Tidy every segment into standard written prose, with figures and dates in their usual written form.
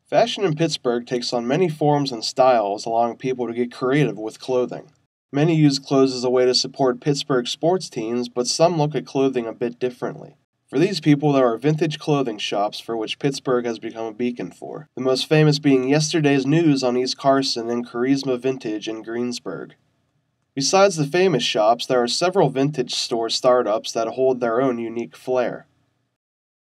Fashion in Pittsburgh takes on many forms and styles, allowing people to get creative with clothing. Many use clothes as a way to support Pittsburgh sports teams, but some look at clothing a bit differently. For these people, there are vintage clothing shops for which Pittsburgh has become a beacon for, the most famous being Yesterday's News on East Carson and Charisma Vintage in Greensburg. Besides the famous shops, there are several vintage store startups that hold their own unique flair.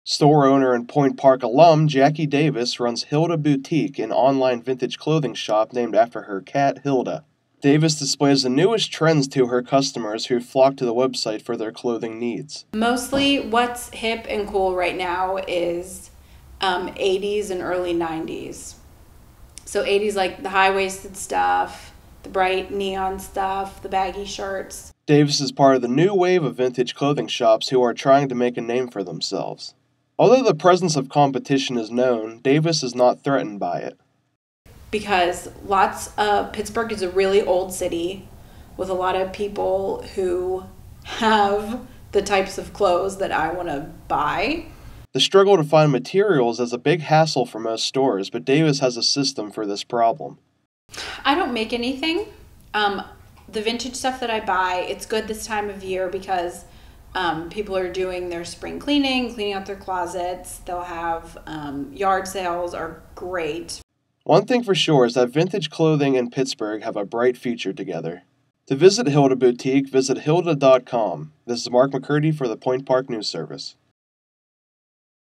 Store owner and Point Park alum Jackie Davis runs Hilda Boutique, an online vintage clothing shop named after her cat Hilda. Davis displays the newest trends to her customers who flock to the website for their clothing needs. Mostly what's hip and cool right now is 80s and early 90s. So 80s, like the high-waisted stuff, the bright neon stuff, the baggy shirts. Davis is part of the new wave of vintage clothing shops who are trying to make a name for themselves. Although the presence of competition is known, Davis is not threatened by it. Because Pittsburgh is a really old city with a lot of people who have the types of clothes that I want to buy. The struggle to find materials is a big hassle for most stores, but Davis has a system for this problem. I don't make anything. The vintage stuff that I buy, it's good this time of year because people are doing their spring cleaning out their closets. They'll have yard sales are great. One thing for sure is that vintage clothing and Pittsburgh have a bright future together. To visit Hilda Boutique, visit hilda.com. This is Mark McCurdy for the Point Park News Service.